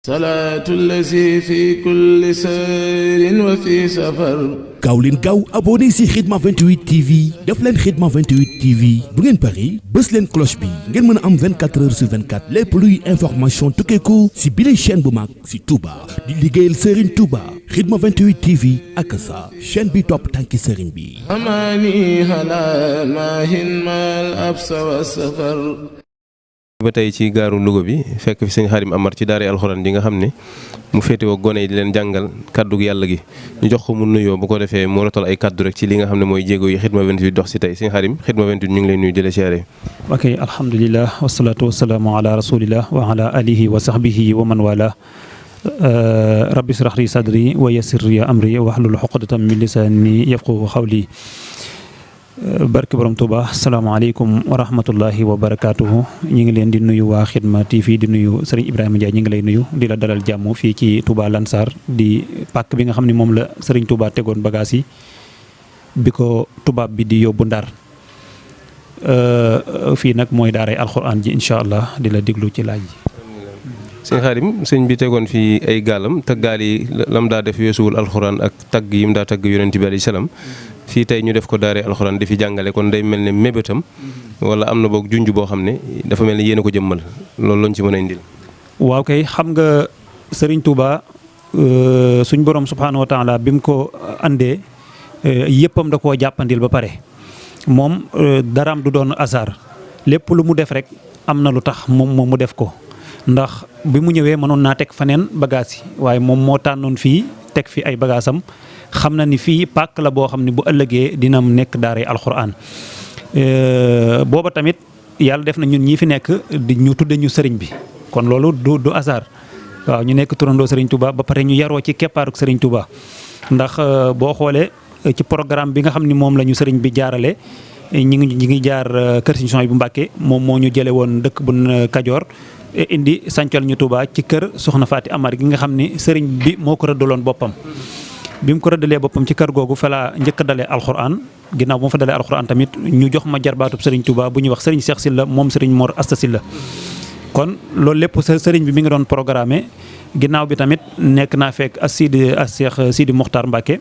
salaatu lazi fi kulli sayrin wa fi safar. gaaw leen gaaw abonné si Khidma 28 TV def leen Khidma 28 TV bu ngeen pari bës leen cloche bi ngeen mën a am 24 heures sur 24 lépp luy information tukkeeku si bile chaîne bu mag si Touba di liggéeyal Serigne Touba Khidma 28 TV ak sa chaîne bi topp tànki Serigne bi. amaani halal maahin maal absa wa safar. ba tey ci gaaru Louga bi fekk fi sëñ Xaadim Amar ci daara alxuraan ji nga xam ne mu féetewoo gone yi di leen jàngal kaddu yàlla gi ñu jox ko mu nuyoo bu ko defee mu rotal ay kaddu rek ci li nga xam ne mooy jéego yi Khidma 28 dox si tey sëñ Xaadim Khidma 28 ñu ngi lay nuyu di la siyaare. ok alhamdulilah wasalaatu wasalaamu ala rasulillah wa ala alihi wa sahbihi wa man wala rabbi israh li sadri wa yassir li amri wahlul uqdatan min lisani yafqahu qawli. barke borom Touba salaamaaleykum wa rahmatullahi wa barakaatuhu ñu ngi leen di nuyu waa Khidma TV di nuyu Serigne Ibrahima Ndiaye ñu ngi lay nuyu di la dalal jàmm fii ci Touba Lansar di pàkk bi nga xam ne moom la Serigne Touba tegoon bagage yi bi ko tubaab bi di yóbbu Ndar fii nag mooy daaray alxuraan ji incha allah di la déglu ci laaj yi. sëñ Xaadim sëñ bi tegoon fii ay gaalam te gaal yi lam daa def weesuwul alxuraan ak tagg yi mu daa tagg yonent bi alayhi salaam fii tey ñu def ko daaree alxuraan di fi jàngale kon day mel ne mébétam wala am na boog junj boo xam ne dafa mel ne yéen a ko jëmmal loolu lañ ci mën a indil. waaw kay xam nga Serigne Touba suñ borom subhaanahu wa taala bi mu ko andee yëppam da koo jàppandil ba pare moom daraam du doon hasard lépp lu mu def rek am na lu tax moom mu def ko ndax bi mu ñëwee mënoon naa teg faneen bagage yi waaye moom moo tànnoon fii teg fi ay bagaasam xam na ni fii pàkk la boo xam ne bu ëllëgee dina nekk daaray alxuraan booba tamit yàlla def na ñun ñii fi nekk di ñu tudde ñu sëriñ bi kon loolu du hasard waaw ñu nekk turandoo Serigne Touba ba pare ñu yaroo ci keppaaruk Serigne Touba ndax boo xoolee ci programme bi nga xam ni moom la ñu sëriñ bi jaarale ñi ngi jaar kër Serigne Souhaïbou bu Mbàkke moom moo ñu jële woon dëkk bu Kajoor indi sancal ñu Touba ci kër Soxna Faati Amar gi nga xam ni sëriñ bi moo ko rëddaloon boppam bi mu ko rëddalee boppam ci kër googu fa laa njëkk a dalee alxuraan ginnaaw bu ma fa dalee alxuraan tamit ñu jox ma jarbaatub Serigne Touba bu ñuy wax Serigne Cheikh Sylla moom Serigne Mor Asta Sylla kon loolu lépp sëriñ bi mi ngi doon programmé ginnaaw bi tamit nekk naa fekk Cheikh Sidi Mokhtar Mbacke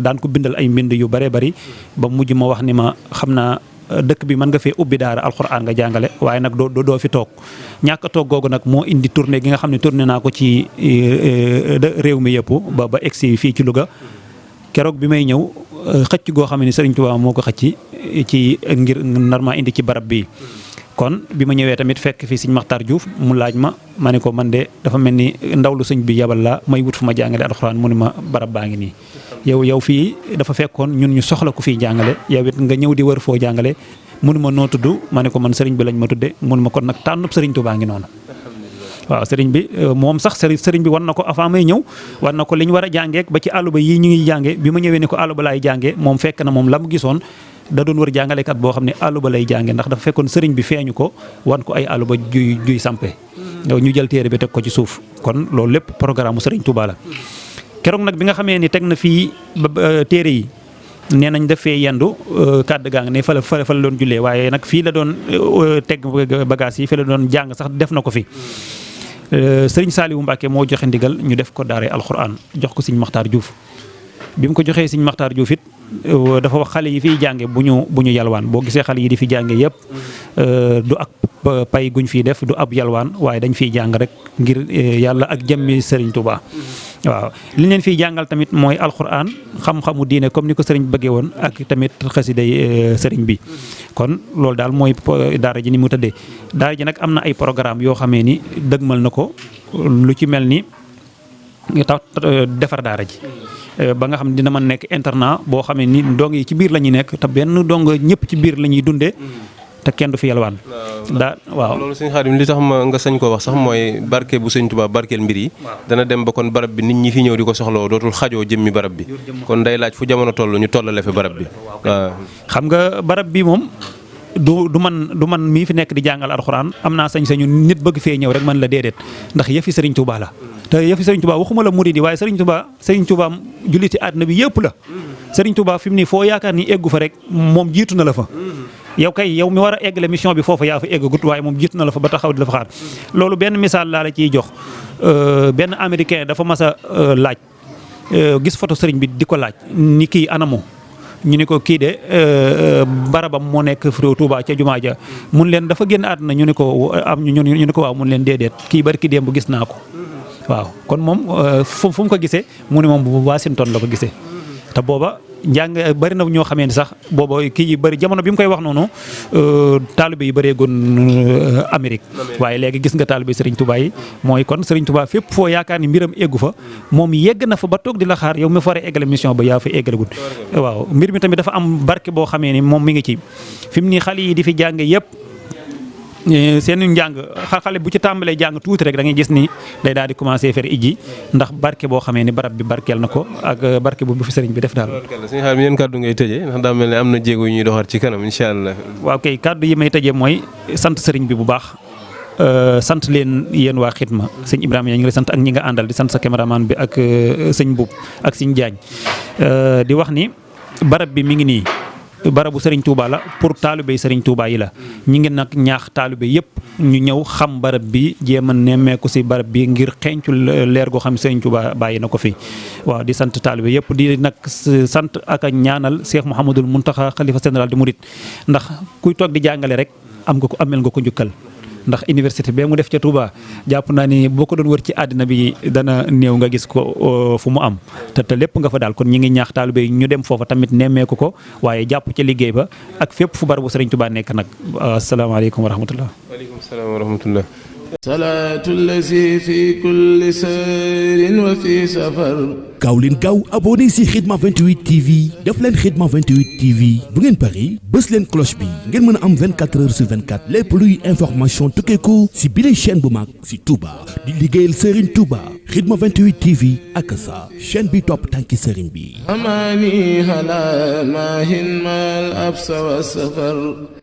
daan ko bindal ay mbind yu bëree bëri ba mujj ma wax ni ma xam naa dëkk bi mën nga fee ubbi daara alxuraan nga jàngale waaye nag doo fi toog ñàkk a toog googu nag moo indi tournée gi nga xam ne tourné naa ko ci réew mi yëpp ba egsi fii ci Louga keroog bi may ñëw xëcc goo xam ne Serigne Touba moo ko xëcc ci ngir nar maa indi ci barab bi kon bi ma ñëwee tamit fekk fii Serigne Makhtar Diouf mu laaj ma ne ko man de dafa mel ni ndaw lu sëñ bi yabal la may wut fu ma jàngale alxuraan mu ne ma barab baa ngi nii yow fii dafa fekkoon ñun ñu soxla ku fiy jàngale yow it nga ñëw di wër foo jàngale mënu ma noo tudd ma ne ko man sëriñ bi lañ ma tudde mënu ma kon nag tànnub Serigne Touba ngi noonu waaw sëriñ bi moom sax sëriñ bi war na ko avant may ñëw war na ko li ñu war a jàngeek ba ci àlluba yii ñu ngi jànge bi ma ñëwee ne ko àlluba laay jànge moom fekk na moom la mu gisoon da doon wër jàngalekat boo xam ne àlluba lay jànge ndax dafa fekkoon sëriñ bi feeñu ko wan ko ay àlluba juy sampe ñu jël téere bi teg ko ci suuf kon loolu lépp programme mu Serigne Touba la keroog nag bi nga xamee ni teg na fii téere yi nee nañ def fee yendu kàdd gaa nga ne fa la doon jullee waaye nag fii la doon teg bagage yi fi la doon jàng sax def na ko fi Serigne Saliou Mbacke moo joxe ndigal ñu def ko daaree alxuraan jox ko Serigne Makhtar Diouf bi mu ko joxee Serigne Makhtar Diouf it dafa wax xale yi fiy jànge bu ñu yalwaan boo gisee xale yi di fi jànge yëpp du ak pay guñ fiy def du ab yalwaan waaye dañ fiy jàng rek ngir yàlla ak jëmmi Serigne Touba waaw li leen fiy jàngal tamit mooy alxuraan xam-xamu diine comme ni ko sëriñ bëggee woon ak tamit xasiday sëriñ bi kon loolu daal mooy daara ji ni mu tëddee daara ji nag am na ay programme yoo xamee ni dëgmal na ko lu ci mel ni tax defar daara ji ba nga xam ne dina mën nekk internat boo xamee ni ndong yi ci biir la ñuy nekk te benn dong ñëpp ci biir la ñuy dundee te kenn du fi yalwaan waaw loolu sëñ Xaadim li tax ma nga sañ koo wax sax mooy barke bu sëñ Tuubaa barkeel mbir yi dana dem ba kon barab bi nit ñi fi ñëw di ko soxloo dootul xajoo jëmmi barab bi kon day laaj fu jamono toll ñu tollale fi barab bi waaw xam nga barab bi moom du man mii fi nekk di jàngal alxuraan am naa sañ-sañu nit bëgg fee ñëw rek man la déedéet ndax yëfi Serigne Touba la te yëfi Serigne Touba waxuma la murid yi waaye Serigne Touba julliti àdduna bi yëpp la Serigne Touba fi mu nii foo yaakaar ni eggu fa rek moom jiitu na la fa yow kay yow mi war a eggale mission bi foofu yaa fa eggagut waaye moom jiitu na la fa ba taxaw di la fa xaar loolu benn misaal laa la ciy jox benn américain dafa mas a laaj gis photo sëriñ bi di ko laaj ni kii anamu ñu ni ko kii de barabam moo nekk réew Touba ca jumaa ja mun leen dafa génn àdduna ñu ni ko ñu ni ko waaw mun leen déedéet kii barki démb gis naa ko waaw kon moom fu mu ko gisee mu ne moom bu Washington la ko gisee te booba njàng bari na ñoo xamee ni sax booba kii yi bëri jamono bi mu koy wax noonu taalibe yi bëree goon Amérique waaye léegi gis nga taalibe Serigne Touba yi mooy kon Serigne Touba fépp foo yaakaar ni mbiram eggu fa moom yegg na fa ba toog di la xaar yow mi fa war a eggale mission ba yaa fa eggale gud waaw mbir mi tamit dafa am barke boo xamee ni moom mi ngi ci fi mu nii xale yi di fi jàng yëpp seen njàng xale bu ci tàmbalee jàng tuuti rek da ngay gis ni day daal di commencé faire ijji ndax barke boo xamee ni barab bi barkeel na ko ak barke bu fi sëriñ bi def daal. suñu xaar mi yéen kàddu ngay tëjee ndax daa mel ne am na jéego yu ñuy doxaat ci kanam incha allah. waaw kay kàddu yi may tëjee mooy sant sëriñ bi bu baax sant leen yéen waa Xidma sëñ Ibrahima ñu ngi lay sant ak ñi nga àndal di sant sa caméraman bi ak sëñ Boub ak sëñ Diagne di wax ni barab bi mi ngi nii. barabu Serigne Touba la pour taalibe Serigne Touba yi la ñi ngi nag ñaax taalibe yëpp ñu ñëw xam barab bi jéem a nemmeeku si barab bi ngir xeeñcu leer goo xam ne Serigne Touba bàyyi na ko fi waaw di sant taalibe yëpp di nag sant ak a ñaanal Cheikh Mouhamadoul Mountakha xalifa général di Mouride ndax kuy toog di jàngale rek am nga ko amel nga ko njukkal ndax université bee mu def ca Touba jàpp naa ni boo ko doon wër ci àddina bi dana néew nga gis ko fu mu am te lépp nga fa daal kon ñi ngi ñaax taalibe yi ñu dem foofa tamit nemmeeku ko waaye jàpp ca liggéey ba ak fépp fu barabu Serigne Touba nekk nag asalaamaaleykum wa rahmatullah. waaleykum salaam wa rahmatullah. salaatu lazi fi kulli sayrin wa fi safar. gaaw leen gaaw abonné si Khidma 28 TV def leen Khidma 28 TV bu ngeen pari bës leen cloche bi ngeen mën a am 24 heures sur 24 lépp luy information tukkeeku si bile chaîne bu mag si Touba di liggéeyal Serigne Touba Khidma 28 TV ak sa chaîne bi topp tànki Serigne bi. amaani ala maahin maal absa wa safar.